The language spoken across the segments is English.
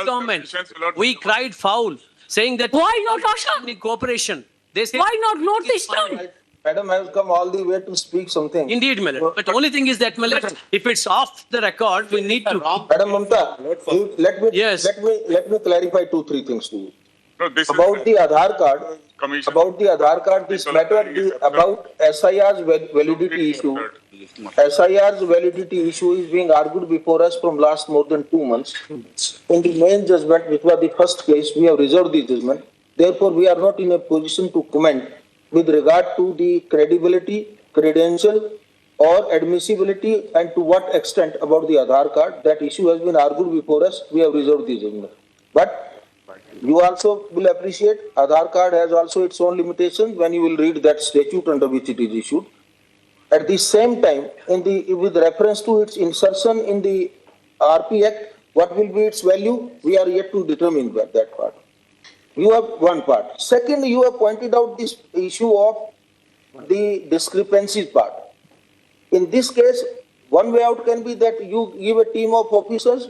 government. We cried foul, saying that Why not Assam? any cooperation. They say Why not Northeastern? Madam, I have come all the way to speak something. indeed, Millet. But the only thing is that, Millet, if it's off the record, we need to. Madam Mamata, Yes. let me clarify 2-3 things to you. No, this is About the Aadhaar card, Commission. this matter about SIR's validity issue. SIR's validity issue is being argued before us from last more than 2 months. In the main judgment, which was the first case, we have reserved the judgment. Therefore, we are not in a position to comment with regard to the credibility, credential, or admissibility, and to what extent about the Aadhaar card. That issue has been argued before us. We have reserved the judgment. But you also will appreciate Aadhaar card has also its own limitations when you will read that statute under which it is issued. At the same time, with reference to its insertion in the RP Act, what will be its value? We are yet to determine that part. You have one part. Second, you have pointed out this issue of the discrepancies part. In this case, one way out can be that you give a team of officers,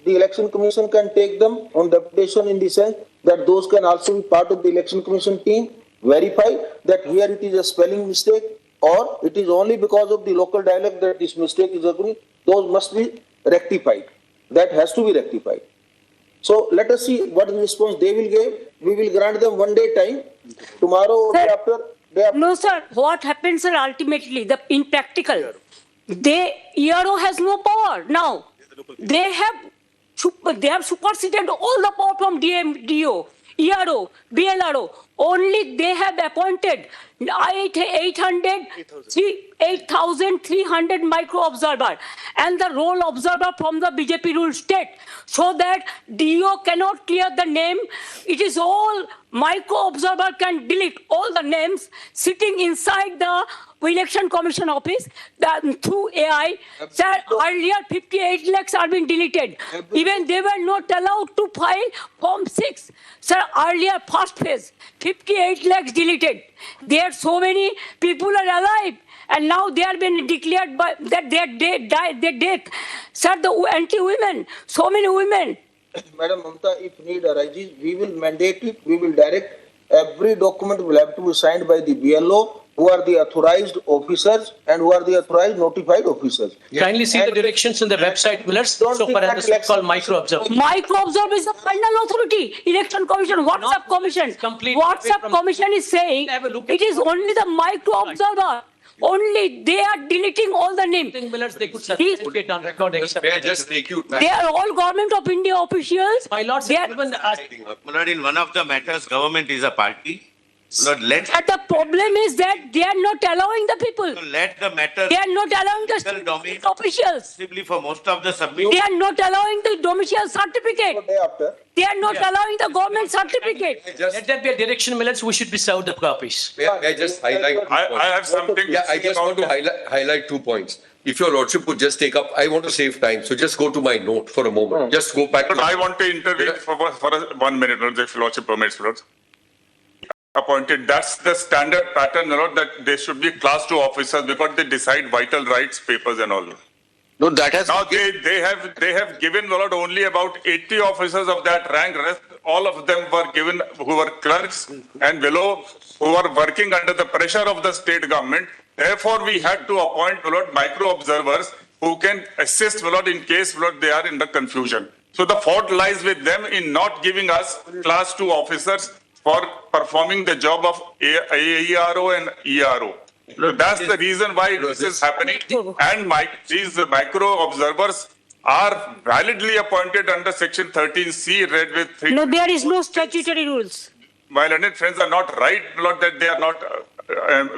the election commission can take them on deputation in the sense that those can also be part of the election commission team, verify that here it is a spelling mistake or it is only because of the local dialect that this mistake is occurring. Those must be rectified. That has to be rectified. So let us see what response they will give. We will grant them 1 day time. Tomorrow or day after. No, sir. What happens, sir, ultimately, in practical, ERO has no power now. They have superseded all the power from DO, ERO, BLO-রও. Only they have appointed 8,300 micro observer and the roll observer from the BJP ruled state, so that DO cannot clear the name. It is all micro observer can delete all the names sitting inside the election commission office through AI. Sir, earlier 58 lakhs are being deleted. Even they were not allowed to file Form 6. Sir, earlier first phase, 58 lakhs deleted. There are so many people are alive, and now they are being declared by that their death. Sir, the anti-women, so many women. Madam Mamata, if need arises, we will mandate it, we will direct. Every document will have to be signed by the BLO, who are the authorized officers and who are the authorized notified officers. Kindly see the directions in the website, Millers, so far as the so-called micro-observer. Micro-observer is the final authority. Election Commission, WhatsApp Commission. WhatsApp Commission is saying it is only the micro-observer. Only they are deleting all the names. Millers, they could certificate on record. May I just take you back? They are all Government of India officials. My lord, They are- even Lord, in one of the matters, government is a party. Lord, let And the problem is that they are not allowing the people. the matter They are not allowing the Legal domain. state officials. possibly for most of the submit. They are not allowing the domicile certificate. Day after. They are not allowing the government certificate. let that be a direction, Millers, we should be served the copies. May I just highlight? I have something. Yeah, I just want to highlight 2 points. If your lordship would just take up, I want to save time, so just go to my note for a moment. Just go back. But I want to intervene for 1 minute, Lord, if Lordship permits, Lord. Appointed, that's the standard pattern, Lord, that they should be class 2 officers because they decide vital rights, papers and all. No, that has. Now they have given, Lord, only about 80 officers of that rank. Rest, all of them were given who were clerks and below who were working under the pressure of the state government. Therefore, we had to appoint, Lord, micro observers who can assist, Lord, in case, Lord, they are in the confusion. So the fault lies with them in not giving us class 2 officers for performing the job of AERO and ERO. So that's the reason why this is happening. And these micro observers are validly appointed under Section 13C, read with 3. No, there is no statutory rules. My learned friends are not right, Lord, that they are not,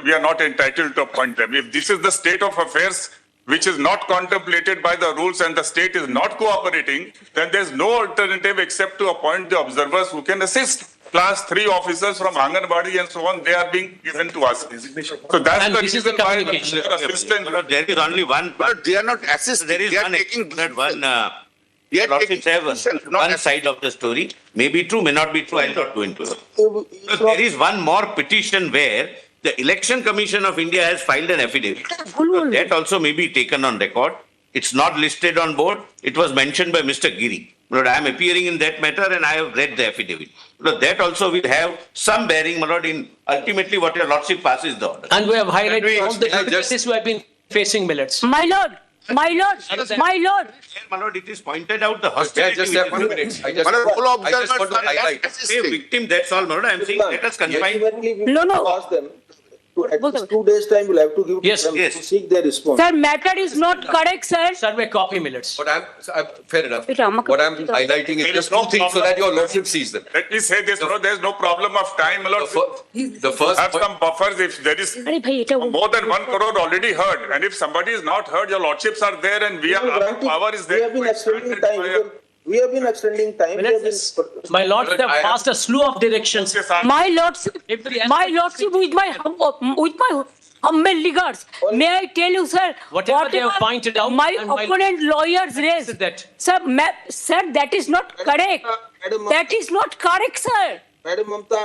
we are not entitled to appoint them. If this is the state of affairs, which is not contemplated by the rules and the state is not cooperating, then there's no alternative except to appoint the observers who can assist. Class 3 officers from Anganwadi and so on, they are being given to us. So that's And the this is reason the why communication. assistant. Lord, there is only one. But they are not assisting. There is They are one. taking That one. They are Lordships taking have decisions, not one side of the story. May be true, may not be true. I'll not go into it. There is one more petition where the Election Commission of India has filed an affidavit. So that also may be taken on record. It's not listed on board. It was mentioned by Mr. Giri. Lord, I am appearing in that matter and I have read the affidavit. Lord, that also will have some bearing, my lord, in ultimately what your lordship passes the order. And we have highlighted all the I just- difficulties we have been facing, Millets. My lord, my lord, my lord. Here, my lord, it is pointed out the Yeah, hostility. just which have is 1 there. minute. I But all just want observers to are not highlight. A assisting. victim, that's all, my lord. I am saying let us confine. Ultimately, we No, will no. ask them to at least 2 days' time we'll have to give Yes, to them yes. to seek their response. Sir, matter is not correct, sir. Survey copy, Millets. But fair enough. It আমাকে What I'm বলতে দাও। highlighting is There just is no 2 things so problem. that your lordship sees them. Let me say this, no, there's no problem of time, my The lord. fir- the first Have point, some buffers if there is আরে ভাই এটা more than 1 crore already heard. And if somebody is not heard, your lordships are there and we are, our power is We there. have been to extending expand it time. by a- We have been extending time. We have Millets, been- my lords have I have- passed a slew of directions. Yes, sir. My lordship, Every my lordship with my humble regards. May I tell you, sir, Whatever they have pointed out my and my- opponent lawyers raised. Said that. Sir, that is not correct. Madam- That is not correct, sir. Madam Mamata,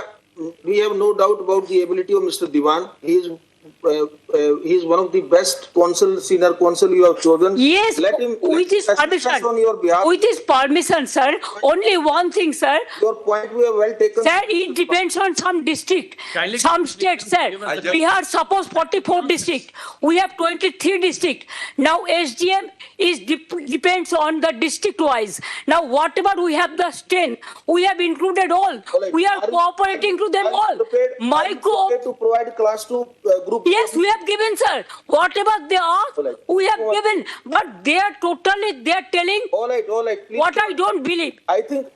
we have no doubt about the ability of Mr. Diwan. He is one of the best counsel, senior counsel you have chosen. Yes, Let him with his assist us permission. on your behalf. With his permission, sir. Only one thing, sir. Your point we have well taken. Sir, it depends on some district, Kindly- some states, sir. We have suppose 44 district. We have 23 district. Now SDM is depends on the district wise. Now whatever we have the strength, we have included all. We are cooperating to them all. Micro. To provide class 2 group. Yes, we have given, sir. Whatever they are, we have given. But they are telling All right, please. what I don't believe. I think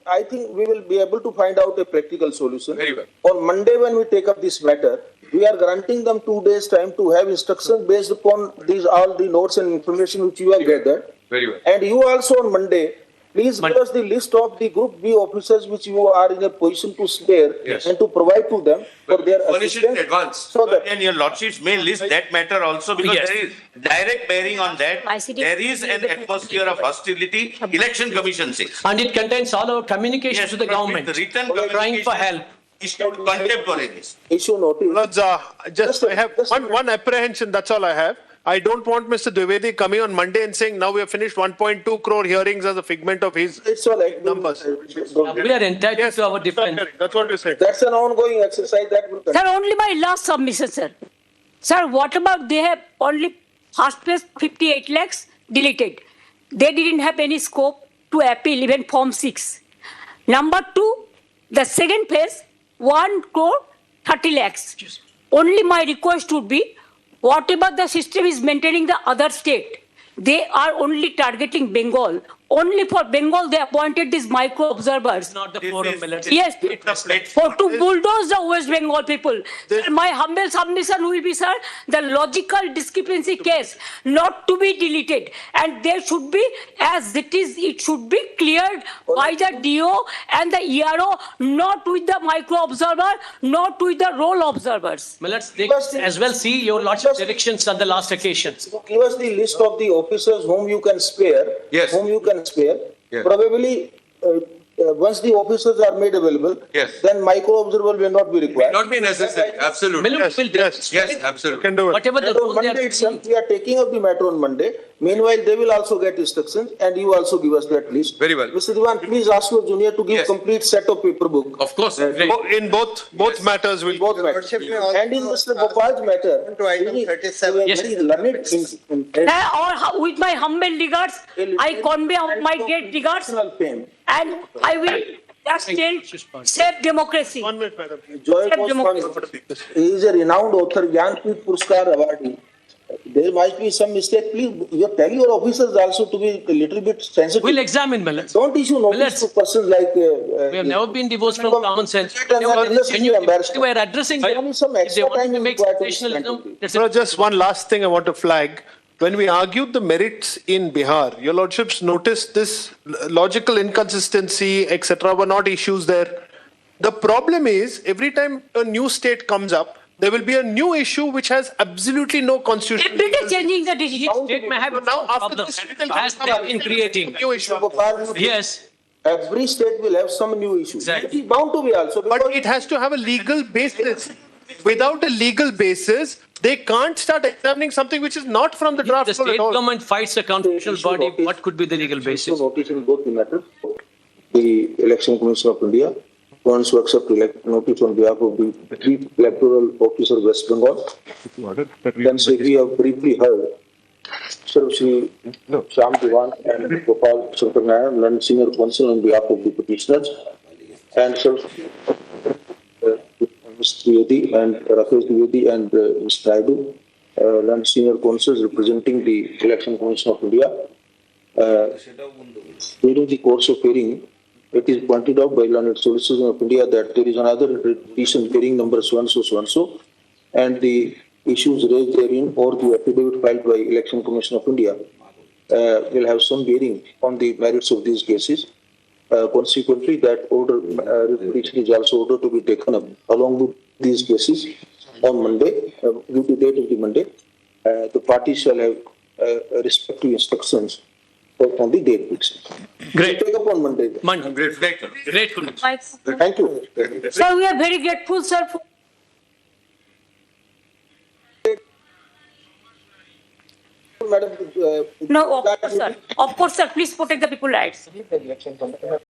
we will be able to find out a practical solution. Very well. On Monday, when we take up this matter, we are granting them 2 days' time to have instructions based upon all the notes and information which you have gathered. very well. And you also on Monday, please give us the list of the Group B officers which you are in a position to spare Yes. and to provide to them for their Furnish it in assistance. advance. So that And your lordships may list that matter also because Yes. there is direct bearing on that. ICT. There is an atmosphere of hostility, election commission says. And it contains all our communication to the but government. with written Trying for help. Issued contemporaneous. issue notice. Lords, I have one apprehension, that's all I have. I don't want Mr. Dwivedi coming on Monday and saying, now we have finished 1.2 crore hearings as a figment of his. It's all right. Numbers. We are entitled to our defense. That's what you said. That's an ongoing exercise that will continue. Sir, only my last submission, sir. Sir, what about they have only first phase 58 lakhs deleted. They didn't have any scope to appeal even Form 6. Number 2, the second phase, 1 crore 30 lakhs. Only my request would be, whatever the system is maintaining the other state, they are only targeting Bengal. Only for Bengal, they appointed these micro observers. Not the This forum, is- Millets. Yes, It's a platform. for to bulldoze the West Bengal people. My humble submission will be, sir, the logical discrepancy case not to be deleted, and there should be, as it is, it should be cleared by the DO and the ERO, not with the micro observer, not with the role observers. Millets, they as well see your lordship directions on the last occasion. Give us the list of the officers whom you can spare. Yes. Whom you can spare. Yes. Probably, once the officers are made available. Yes. Then micro observer will not be required. Not be necessary, absolutely. Millets will yes. Yes, absolutely. Can do it. whatever the And on role they Monday are itself, we are taking up the matter on Monday. Meanwhile, they will also get instructions and you also give us that list. Very well. Mr. Diwan, please ask your junior to give Yes. complete set of paper book. Of course. In both matters, we'll. Both matters. And in Mr. Gopal's matter. To item 37. Very learned Sir, with my humble regards, I convey my great regards, personal fame. and I will just tell, save democracy. 1 minute, madam. Joy Save Goswami, democracy. he is a renowned author, Jnanpith Puraskar awardee. There might be some mistake. Please, you tell your officers also to be a little bit sensitive. We'll examine, Millets. Don't issue notice Millets. to persons like. We have never been divorced from common sense. Unnecessarily embarrassed. We are addressing There them. will be some If they extra want time to make required to sensationalism, spend. that's No, it. just one last thing I want to flag. When we argued the merits in Bihar, your lordships noticed this logical inconsistency, etc., were not issues there. The problem is, every time a new state comes up, there will be a new issue which has absolutely no constitutional. Every day changing the decision. State may have Now, after problems this, we will as they have been creating. New issue. Gopal, Yes, every state will have some new issue. Exactly. It is bound to be also. But because- it has to have a legal basis. Without a legal basis, they can't start examining something which is not from the draft the floor state at all. government fights a constitutional Issue body. notice- What could be the legal issue basis? notice in both the matters. the Election Commission of India wants to accept notice on behalf of the Chief Electoral Officer West Bengal. Then say we have briefly heard Sir Shri Shyam Diwan and Gopal Shankar Nair, learned senior counsel on behalf of the petitioners, and Sir Ms. Trivedi and Rakesh Trivedi and Ms. Naidu, learned senior counsels representing the Election Commission of India. During the course of hearing, it is pointed out by learned solicitors of India that there is another petition hearing number so-and-so, and the issues raised therein or the affidavit filed by Election Commission of India will have some bearing on the merits of these cases. Consequently, that order petition is also ordered to be taken up along with these cases on Monday, due to date of the Monday. The parties shall have respective instructions on the date fixed. Great. Take up on Monday. Grateful. Thank you. Sir, we are very grateful, sir. Madam, No, of course, sir. Of course, sir. Please protect the people's rights.